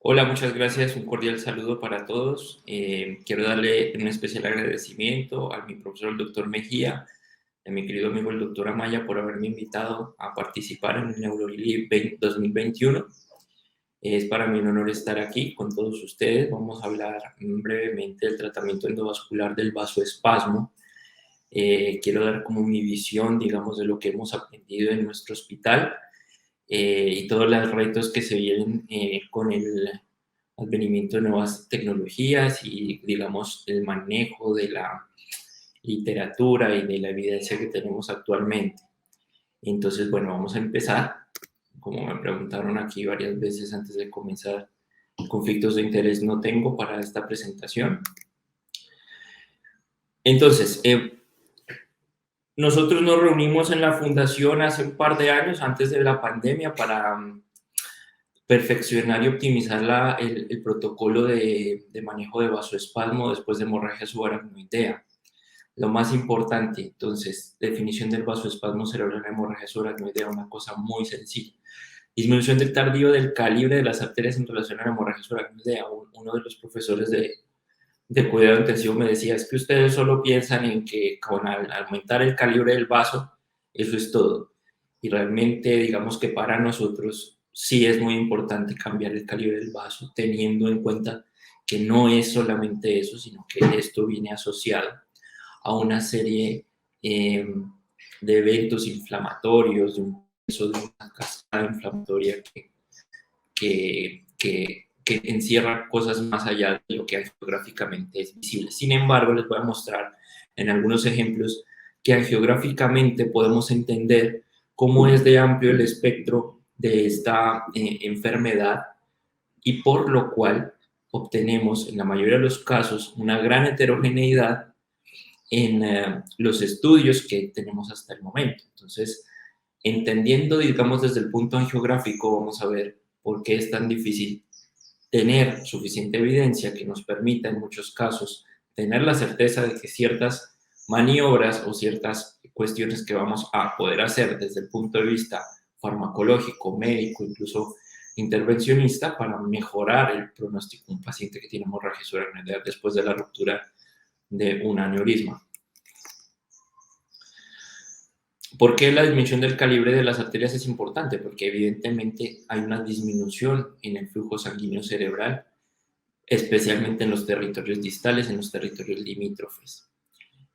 Hola, muchas gracias. Un cordial saludo para todos. Quiero darle un especial agradecimiento a mi profesor, el doctor Mejía, y a mi querido amigo, el doctor Amaya, por haberme invitado a participar en el NeuroLili 2021. Es para mí un honor estar aquí con todos ustedes. Vamos a hablar brevemente del tratamiento endovascular del vasoespasmo. Quiero dar como mi visión, digamos, de lo que hemos aprendido en nuestro hospital y todos los retos que se vienen con el advenimiento de nuevas tecnologías y, digamos, el manejo de la literatura y de la evidencia que tenemos actualmente. Entonces, bueno, vamos a empezar. Como me preguntaron aquí varias veces antes de comenzar, conflictos de interés no tengo para esta presentación. Entonces, nosotros nos reunimos en la fundación hace un par de años, antes de la pandemia, para perfeccionar y optimizar el protocolo de manejo de vasoespasmo después de hemorragia subaracnoidea. Lo más importante, entonces, definición del vasoespasmo cerebral en hemorragia subaracnoidea, una cosa muy sencilla. Disminución del tardío del calibre de las arterias en relación a la hemorragia subaracnoidea. Uno de los profesores de cuidado intensivo me decía, es que ustedes solo piensan en que con al aumentar el calibre del vaso, eso es todo. Y realmente, digamos que para nosotros sí es muy importante cambiar el calibre del vaso, teniendo en cuenta que no es solamente eso, sino que esto viene asociado a una serie de eventos inflamatorios, de un proceso de una cascada inflamatoria que encierra cosas más allá de lo que angiográficamente es visible. Sin embargo, les voy a mostrar en algunos ejemplos que angiográficamente podemos entender cómo es de amplio el espectro de esta enfermedad y por lo cual obtenemos en la mayoría de los casos una gran heterogeneidad en los estudios que tenemos hasta el momento. Entonces, entendiendo, digamos, desde el punto angiográfico, vamos a ver por qué es tan difícil tener suficiente evidencia que nos permita en muchos casos tener la certeza de que ciertas maniobras o ciertas cuestiones que vamos a poder hacer desde el punto de vista farmacológico, médico, incluso intervencionista, para mejorar el pronóstico de un paciente que tiene hemorragia subaracnoidea después de la ruptura de un aneurisma. ¿Por qué la disminución del calibre de las arterias es importante? Porque evidentemente hay una disminución en el flujo sanguíneo cerebral, especialmente en los territorios distales, en los territorios limítrofes.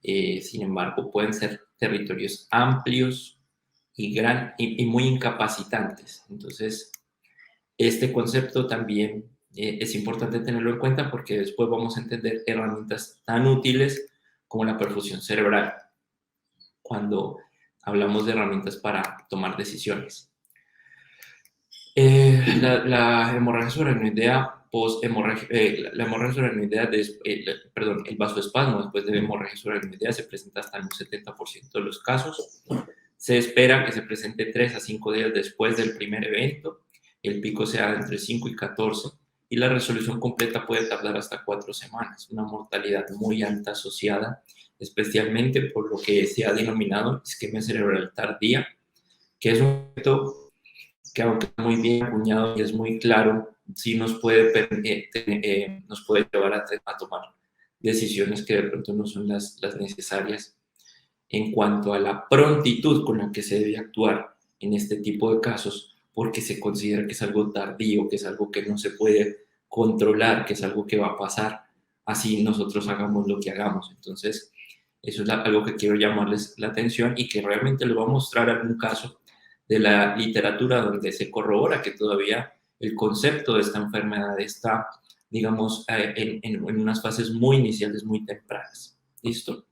Sin embargo, pueden ser territorios amplios y muy incapacitantes. Entonces, este concepto también es importante tenerlo en cuenta porque después vamos a entender herramientas tan útiles como la perfusión cerebral cuando hablamos de herramientas para tomar decisiones. La hemorragia subaracnoidea la hemorragia subaracnoidea, perdón, el vasoespasmo después de hemorragia subaracnoidea se presenta hasta en un 70% de los casos. Se espera que se presente 3 a 5 días después del primer evento. El pico sea entre 5 y 14 y la resolución completa puede tardar hasta 4 semanas. Una mortalidad muy alta asociada, especialmente por lo que se ha denominado isquemia cerebral tardía, que es un efecto que aunque muy bien acuñado y es muy claro, sí nos puede llevar a tomar decisiones que de pronto no son las necesarias en cuanto a la prontitud con la que se debe actuar en este tipo de casos, porque se considera que es algo tardío, que es algo que no se puede controlar, que es algo que va a pasar así nosotros hagamos lo que hagamos. Entonces, eso es algo que quiero llamarles la atención y que realmente les voy a mostrar algún caso de la literatura donde se corrobora que todavía el concepto de esta enfermedad está, digamos, en unas fases muy iniciales, muy tempranas. ¿Listo?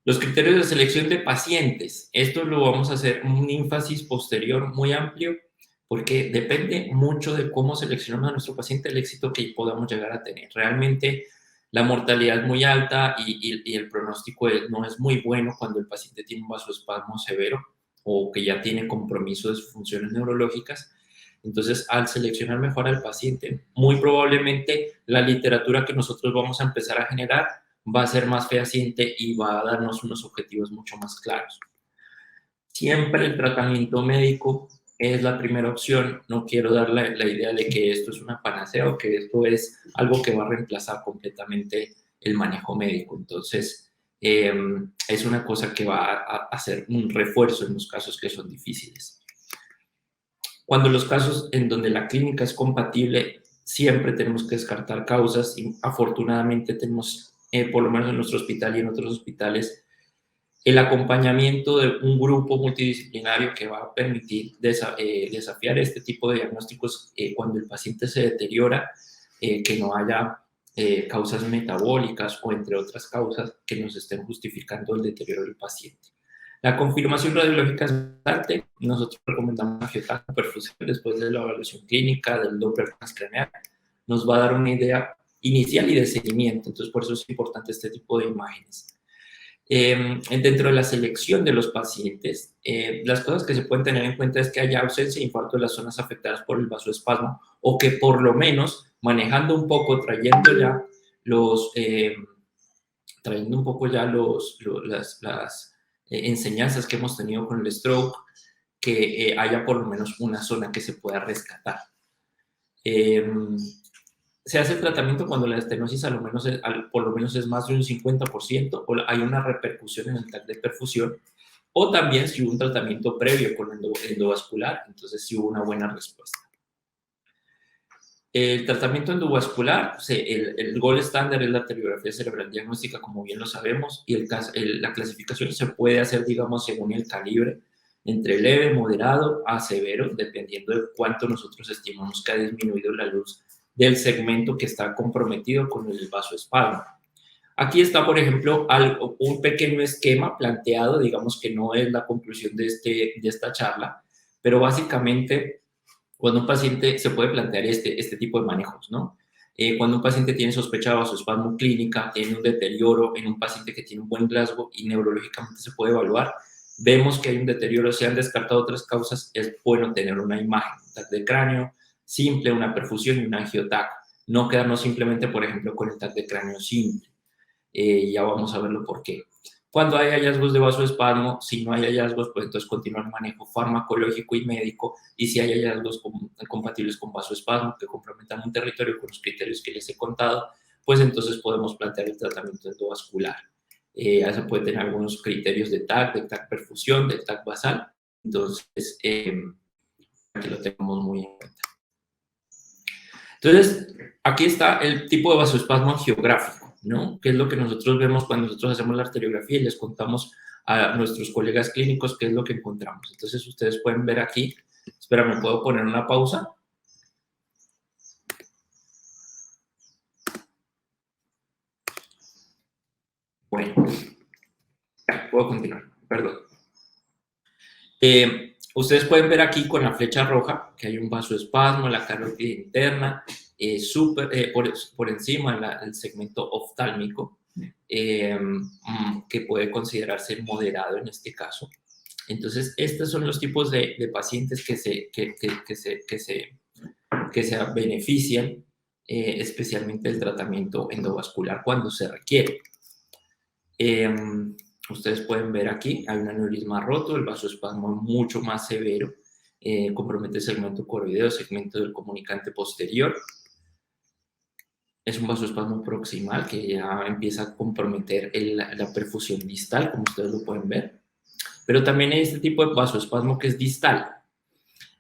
Los criterios de selección de pacientes. Esto lo vamos a hacer un énfasis posterior muy amplio porque depende mucho de cómo seleccionamos a nuestro paciente el éxito que podamos llegar a tener. Realmente la mortalidad es muy alta y el pronóstico no es muy bueno cuando el paciente tiene un vasoespasmo severo o que ya tiene compromiso de sus funciones neurológicas. Entonces, al seleccionar mejor al paciente, muy probablemente la literatura que nosotros vamos a empezar a generar va a ser más fehaciente y va a darnos unos objetivos mucho más claros. Siempre el tratamiento médico es la primera opción. No quiero dar la idea de que esto es una panacea o que esto es algo que va a reemplazar completamente el manejo médico. Entonces, es una cosa que va a hacer un refuerzo en los casos que son difíciles. Cuando los casos en donde la clínica es compatible, siempre tenemos que descartar causas y afortunadamente tenemos, por lo menos en nuestro hospital y en otros hospitales, el acompañamiento de un grupo multidisciplinario que va a permitir desafiar este tipo de diagnósticos cuando el paciente se deteriora, que no haya causas metabólicas o entre otras causas que nos estén justificando el deterioro del paciente. La confirmación radiológica es importante. Nosotros recomendamos angiotaco perfusión después de la evaluación clínica del Doppler transcraneal. Nos va a dar una idea inicial y de seguimiento. Entonces, por eso es importante este tipo de imágenes. Dentro de la selección de los pacientes, las cosas que se pueden tener en cuenta es que haya ausencia e infarto de las zonas afectadas por el vasoespasmo o que por lo menos manejando un poco, trayendo un poco ya las enseñanzas que hemos tenido con el stroke, que haya por lo menos una zona que se pueda rescatar. Se hace el tratamiento cuando la estenosis por lo menos es más de un 50% o hay una repercusión en el TAC de perfusión, o también si hubo un tratamiento previo con endovascular, entonces sí hubo una buena respuesta. El tratamiento endovascular, el gold estándar es la arteriografía cerebral diagnóstica, como bien lo sabemos, y la clasificación se puede hacer, digamos, según el calibre, entre leve, moderado a severo, dependiendo de cuánto nosotros estimamos que ha disminuido la luz del segmento que está comprometido con el vasoespasmo. Aquí está, por ejemplo, un pequeño esquema planteado, digamos que no es la conclusión de esta charla, pero básicamente cuando un paciente se puede plantear este tipo de manejos, ¿no? Cuando un paciente tiene sospecha de vasoespasmo clínica, tiene un deterioro en un paciente que tiene un buen Glasgow y neurológicamente se puede evaluar, vemos que hay un deterioro, se han descartado otras causas, es bueno tener una imagen, un TAC de cráneo simple, una perfusión y un angiotac. No quedarnos simplemente, por ejemplo, con el TAC de cráneo simple. Ya vamos a verlo por qué. Cuando hay hallazgos de vasoespasmo, si no hay hallazgos, pues entonces continuar el manejo farmacológico y médico, y si hay hallazgos compatibles con vasoespasmo que comprometan un territorio con los criterios que les he contado, pues entonces podemos plantear el tratamiento endovascular. Se puede tener algunos criterios de TAC perfusión, de TAC basal, entonces aquí lo tenemos muy en cuenta. Entonces, aquí está el tipo de vasoespasmo angiográfico, ¿no? Que es lo que nosotros vemos cuando nosotros hacemos la arteriografía y les contamos a nuestros colegas clínicos qué es lo que encontramos. Entonces, ustedes pueden ver aquí, espera, ¿me puedo poner una pausa? Bueno, puedo continuar, perdón. Ustedes pueden ver aquí con la flecha roja que hay un vasoespasmo en la carótida interna, por encima del segmento oftálmico, que puede considerarse moderado en este caso. Entonces, estos son los tipos de pacientes que se benefician especialmente del tratamiento endovascular cuando se requiere. Ustedes pueden ver aquí, hay un aneurisma roto, el vasoespasmo es mucho más severo, compromete el segmento coroideo, segmento del comunicante posterior. Es un vasoespasmo proximal que ya empieza a comprometer la perfusión distal, como ustedes lo pueden ver. Pero también hay este tipo de vasoespasmo que es distal.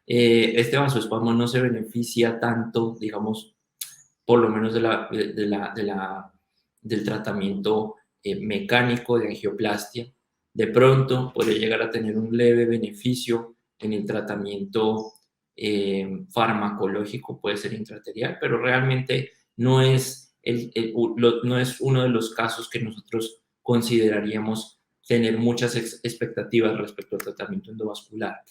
Este vasoespasmo no se beneficia tanto, digamos, por lo menos del tratamiento mecánico de angioplastia. De pronto puede llegar a tener un leve beneficio en el tratamiento farmacológico, puede ser intraarterial, pero realmente no es uno de los casos que nosotros consideraríamos tener muchas expectativas respecto al tratamiento endovascular.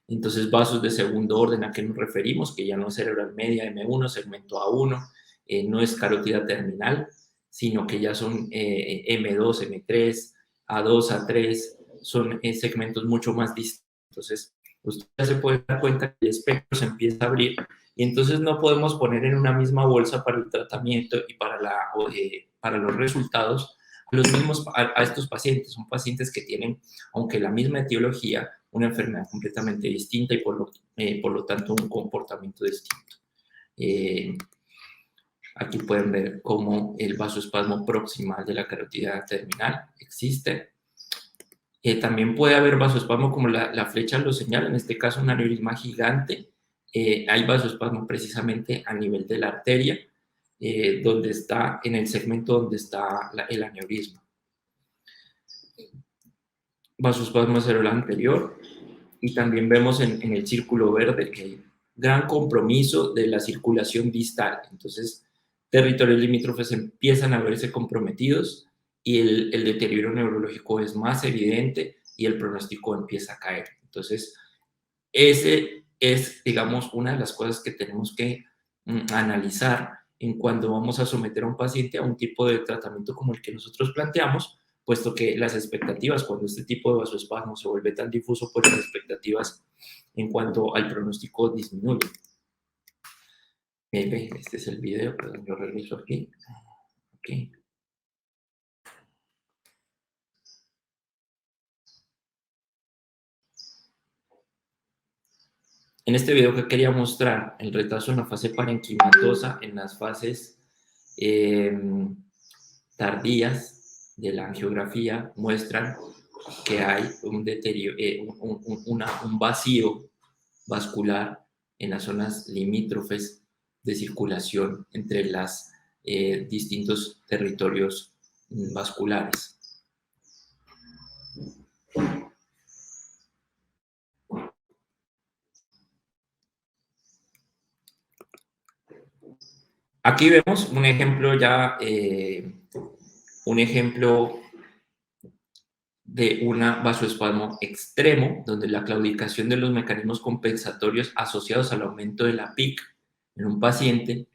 Entonces, vasos de segundo orden, ¿a qué nos referimos? Que ya no es cerebral media, M1, segmento A1, no es carótida terminal, sino que ya son M2, M3, A2, A3, son segmentos mucho más distintos. Entonces, usted ya se puede dar cuenta que el espectro se empieza a abrir y entonces no podemos poner en una misma bolsa para el tratamiento y para los resultados a estos pacientes. Son pacientes que tienen, aunque la misma etiología, una enfermedad completamente distinta y por lo tanto un comportamiento distinto. Aquí pueden ver cómo el vasoespasmo proximal de la carotidia terminal existe. También puede haber vasoespasmo como la flecha lo señala, en este caso un aneurisma gigante. Hay vasoespasmo precisamente a nivel de la arteria, donde está, en el segmento donde está el aneurisma. Vasoespasmo cerebral anterior, y también vemos en el círculo verde que hay gran compromiso de la circulación distal. Entonces, territorios limítrofes empiezan a verse comprometidos y el deterioro neurológico es más evidente y el pronóstico empieza a caer. Entonces, ese es, digamos, una de las cosas que tenemos que analizar en cuando vamos a someter a un paciente a un tipo de tratamiento como el que nosotros planteamos, puesto que las expectativas, cuando este tipo de vasoespasmo se vuelve tan difuso, pues las expectativas en cuanto al pronóstico disminuyen. Este es el video, perdón, yo regreso aquí. Okay. En este video que quería mostrar el retraso en la fase parenquimatosa, en las fases tardías de la angiografía, muestran que hay un deterioro, un vacío vascular en las zonas limítrofes de circulación entre los distintos territorios vasculares. Aquí vemos un ejemplo ya, un ejemplo de un vasoespasmo extremo, donde la claudicación de los mecanismos compensatorios asociados al aumento de la PIC en un paciente,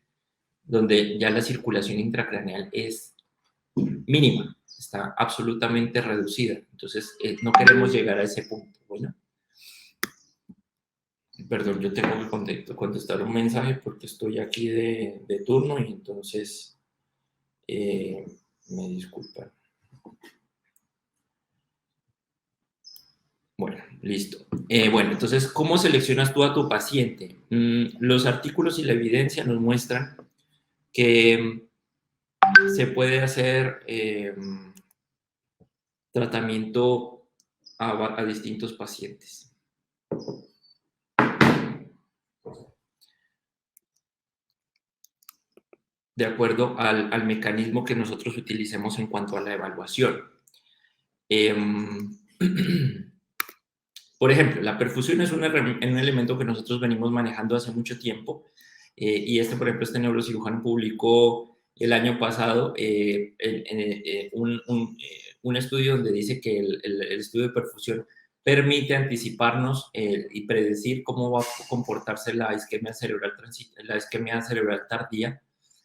donde ya la circulación intracraneal es mínima, está absolutamente reducida. Entonces, no queremos llegar a ese punto. Bueno, perdón, yo tengo que contestar un mensaje porque estoy aquí de turno y entonces me disculpan. Bueno, listo. Bueno, entonces, ¿cómo seleccionas tú a tu paciente? Los artículos y la evidencia nos muestran que se puede hacer tratamiento a distintos pacientes. De acuerdo al mecanismo que nosotros utilicemos en cuanto a la evaluación. Por ejemplo, la perfusión es un elemento que nosotros venimos manejando hace mucho tiempo y por ejemplo, este neurocirujano publicó el año pasado un estudio donde dice que el estudio de perfusión permite anticiparnos y predecir cómo va a comportarse la isquemia cerebral tardía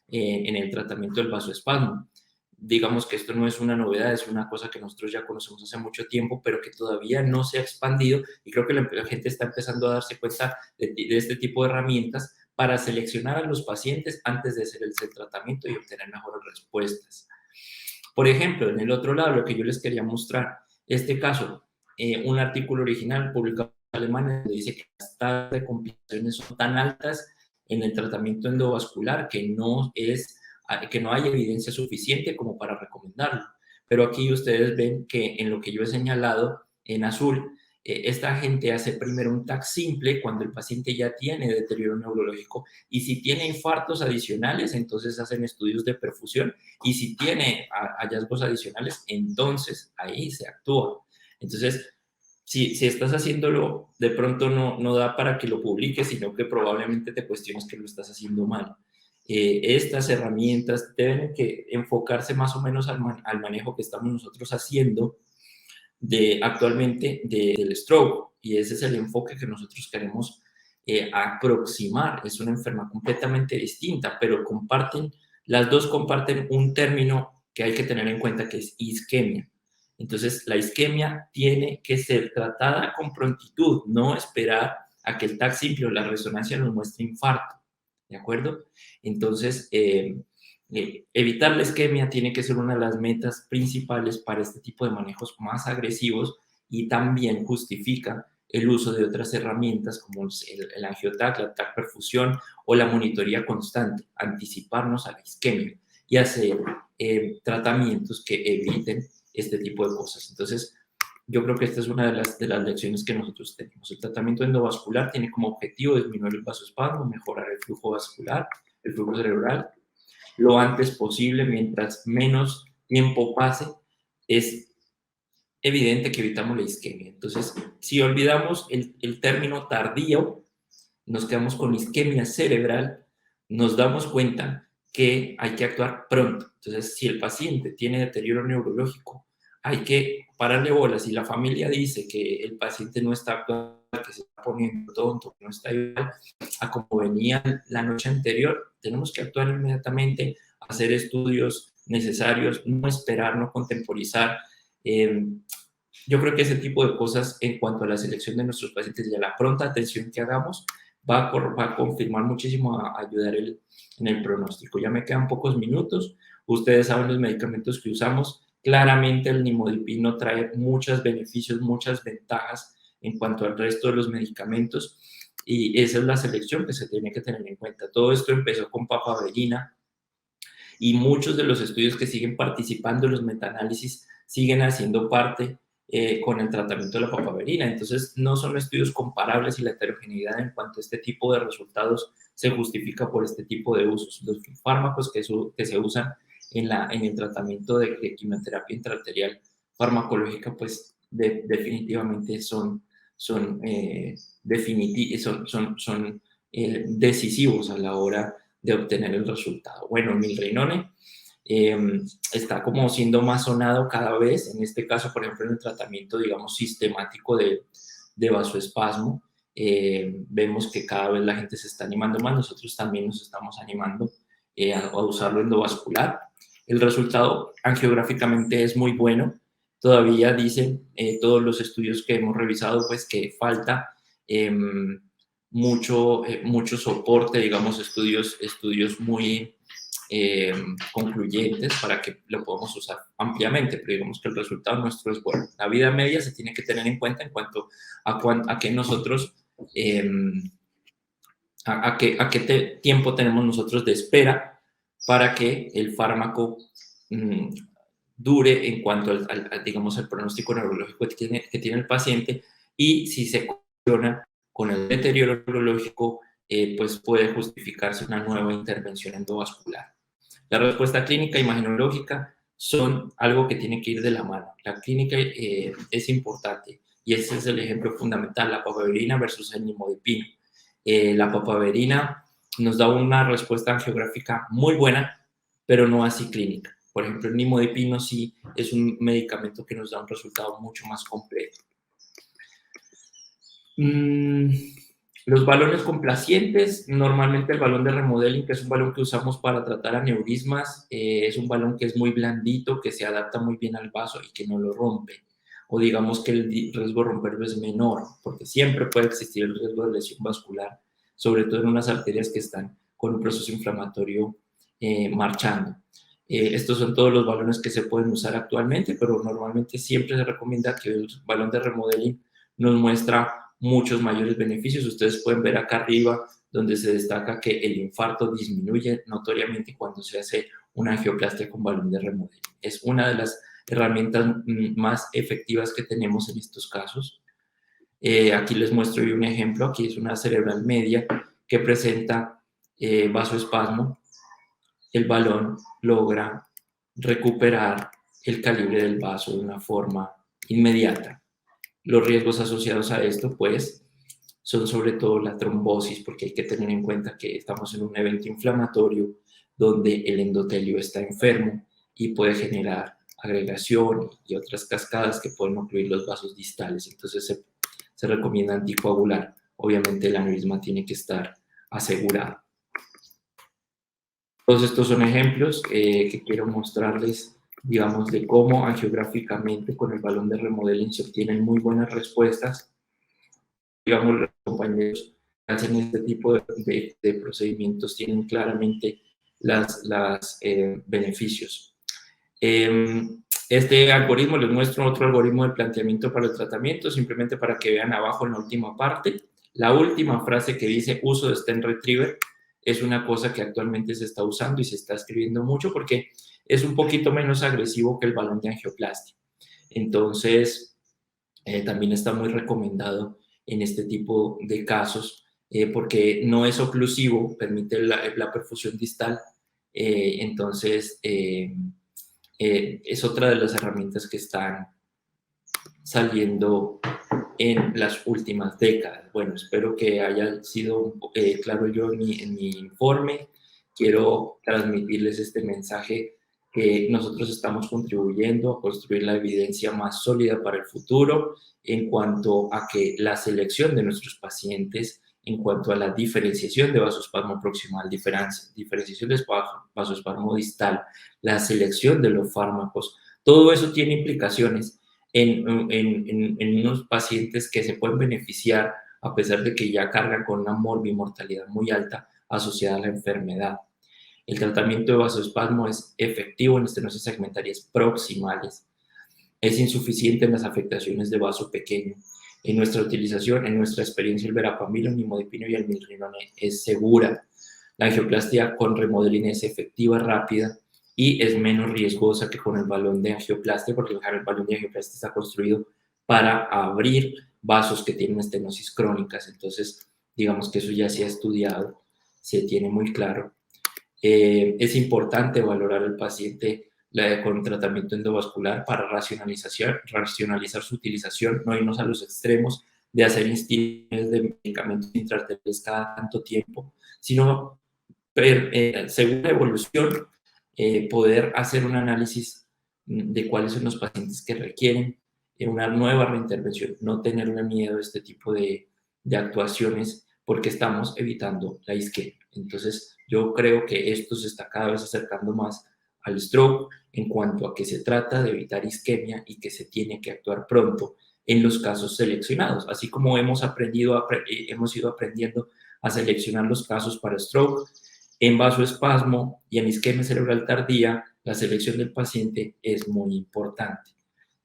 en el tratamiento del vasoespasmo. Digamos que esto no es una novedad, es una cosa que nosotros ya conocemos hace mucho tiempo, pero que todavía no se ha expandido y creo que la gente está empezando a darse cuenta de este tipo de herramientas para seleccionar a los pacientes antes de hacer el tratamiento y obtener mejores respuestas. Por ejemplo, en el otro lado, lo que yo les quería mostrar, este caso, un artículo original publicado en Alemania dice que las tasas de complicaciones son tan altas en el tratamiento endovascular que no hay evidencia suficiente como para recomendarlo. Pero aquí ustedes ven que en lo que yo he señalado en azul, esta gente hace primero un TAC simple cuando el paciente ya tiene deterioro neurológico y si tiene infartos adicionales, entonces hacen estudios de perfusión y si tiene hallazgos adicionales, entonces ahí se actúa. Entonces, si estás haciéndolo, de pronto no da para que lo publiques, sino que probablemente te cuestiones que lo estás haciendo mal. Estas herramientas deben que enfocarse más o menos al manejo que estamos nosotros haciendo actualmente del stroke, y ese es el enfoque que nosotros queremos aproximar. Es una enfermedad completamente distinta, pero las dos comparten un término que hay que tener en cuenta, que es isquemia. Entonces, la isquemia tiene que ser tratada con prontitud, no esperar a que el TAC simple o la resonancia nos muestre infarto, ¿de acuerdo? Entonces, Evitar la isquemia tiene que ser una de las metas principales para este tipo de manejos más agresivos y también justifica el uso de otras herramientas como el angiotac, la TAC perfusión o la monitoría constante, anticiparnos a la isquemia y hacer tratamientos que eviten este tipo de cosas. Entonces, yo creo que esta es una de las lecciones que nosotros tenemos. El tratamiento endovascular tiene como objetivo disminuir el vasoespasmo, mejorar el flujo vascular, el flujo cerebral, lo antes posible, mientras menos tiempo pase, es evidente que evitamos la isquemia. Entonces, si olvidamos el término tardío, nos quedamos con isquemia cerebral, nos damos cuenta que hay que actuar pronto. Entonces, si el paciente tiene deterioro neurológico, hay que pararle bolas. Si la familia dice que el paciente no está actuando, que se está poniendo tonto, que no está igual a como venía la noche anterior, tenemos que actuar inmediatamente, hacer estudios necesarios, no esperar, no contemporizar. Yo creo que ese tipo de cosas en cuanto a la selección de nuestros pacientes y a la pronta atención que hagamos va a confirmar muchísimo, a ayudar en el pronóstico. Ya me quedan pocos minutos. Ustedes saben los medicamentos que usamos. Claramente el nimodipino trae muchos beneficios, muchas ventajas en cuanto al resto de los medicamentos y esa es la selección que se tiene que tener en cuenta. Todo esto empezó con papaverina y muchos de los estudios que siguen participando en los metaanálisis siguen haciendo parte con el tratamiento de la papaverina. Entonces, no son estudios comparables y la heterogeneidad en cuanto a este tipo de resultados se justifica por este tipo de usos. Los fármacos que se usan en el tratamiento de quimioterapia intraarterial farmacológica, pues definitivamente son decisivos a la hora de obtener el resultado. Bueno, milrinone está como siendo más sonado cada vez, en este caso, por ejemplo, en el tratamiento, digamos, sistemático de vasoespasmo, vemos que cada vez la gente se está animando más, nosotros también nos estamos animando a usarlo endovascular. El resultado angiográficamente es muy bueno, todavía dicen todos los estudios que hemos revisado, pues que falta mucho soporte, digamos, estudios muy concluyentes para que lo podamos usar ampliamente, pero digamos que el resultado nuestro es bueno. La vida media se tiene que tener en cuenta en cuanto a que nosotros, a qué tiempo tenemos nosotros de espera para que el fármaco dure en cuanto digamos, al pronóstico neurológico que tiene el paciente y si se correlaciona con el deterioro neurológico, pues puede justificarse una nueva intervención endovascular. La respuesta clínica e imagenológica son algo que tiene que ir de la mano. La clínica es importante y ese es el ejemplo fundamental, la papaverina versus el nimodipino. La papaverina nos da una respuesta angiográfica muy buena, pero no así clínica. Por ejemplo, el nimodipino sí es un medicamento que nos da un resultado mucho más completo. Los balones complacientes, normalmente el balón de remodeling, que es un balón que usamos para tratar aneurismas, es un balón que es muy blandito, que se adapta muy bien al vaso y que no lo rompe. O digamos que el riesgo de romperlo es menor, porque siempre puede existir el riesgo de lesión vascular, sobre todo en unas arterias que están con un proceso inflamatorio marchando. Estos son todos los balones que se pueden usar actualmente, pero normalmente siempre se recomienda que el balón de remodeling nos muestra muchos mayores beneficios. Ustedes pueden ver acá arriba donde se destaca que el infarto disminuye notoriamente cuando se hace una angioplastia con balón de remodeling. Es una de las herramientas más efectivas que tenemos en estos casos. Aquí les muestro un ejemplo. Aquí es una cerebral media que presenta vasoespasmo. El balón logra recuperar el calibre del vaso de una forma inmediata. Los riesgos asociados a esto, pues, son sobre todo la trombosis, porque hay que tener en cuenta que estamos en un evento inflamatorio donde el endotelio está enfermo y puede generar agregación y otras cascadas que pueden ocluir los vasos distales. Entonces se recomienda anticoagular. Obviamente el aneurisma tiene que estar asegurado. Todos estos son ejemplos que quiero mostrarles, digamos, de cómo angiográficamente con el balón de remodeling se obtienen muy buenas respuestas. Digamos, los compañeros que hacen este tipo de procedimientos tienen claramente beneficios. Este algoritmo, les muestro otro algoritmo de planteamiento para el tratamiento, simplemente para que vean abajo en la última parte. La última frase que dice uso de stent retriever es una cosa que actualmente se está usando y se está escribiendo mucho porque es un poquito menos agresivo que el balón de angioplastia. Entonces, también está muy recomendado en este tipo de casos porque no es oclusivo, permite la perfusión distal. Entonces, es otra de las herramientas que están saliendo en las últimas décadas. Bueno, espero que haya sido claro yo en mi informe. Quiero transmitirles este mensaje que nosotros estamos contribuyendo a construir la evidencia más sólida para el futuro en cuanto a que la selección de nuestros pacientes, en cuanto a la diferenciación de vasoespasmo proximal, diferenciación de vasoespasmo distal, la selección de los fármacos, todo eso tiene implicaciones en unos pacientes que se pueden beneficiar a pesar de que ya cargan con una morbimortalidad muy alta asociada a la enfermedad. El tratamiento de vasoespasmo es efectivo en estenosis segmentarias proximales. Es insuficiente en las afectaciones de vaso pequeño. En nuestra utilización, en nuestra experiencia, el verapamil, el nimodipino y el milrinone es segura. La angioplastia con remodelina es efectiva, rápida y es menos riesgosa que con el balón de angioplastia, porque el balón de angioplastia está construido para abrir vasos que tienen estenosis crónicas. Entonces, digamos que eso ya se ha estudiado, se tiene muy claro. Es importante valorar al paciente con tratamiento endovascular para racionalizar su utilización, no irnos a los extremos de hacer instilaciones de medicamentos intraarteriales cada tanto tiempo, sino según la evolución, poder hacer un análisis de cuáles son los pacientes que requieren una nueva reintervención, no tenerle miedo a este tipo de actuaciones porque estamos evitando la isquemia. Entonces, yo creo que esto se está cada vez acercando más al stroke en cuanto a que se trata de evitar isquemia y que se tiene que actuar pronto en los casos seleccionados, así como hemos ido aprendiendo a seleccionar los casos para stroke. En vasoespasmo y en isquemia cerebral tardía, la selección del paciente es muy importante.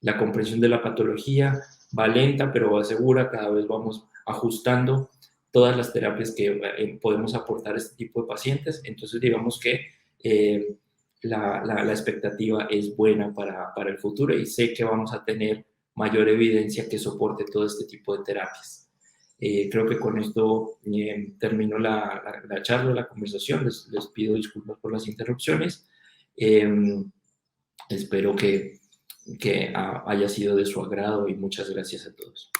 La comprensión de la patología va lenta, pero va segura. Cada vez vamos ajustando todas las terapias que podemos aportar a este tipo de pacientes. Entonces, digamos que la expectativa es buena para el futuro y sé que vamos a tener mayor evidencia que soporte todo este tipo de terapias. Creo que con esto termino la charla, la conversación. Les pido disculpas por las interrupciones. Espero que haya sido de su agrado y muchas gracias a todos.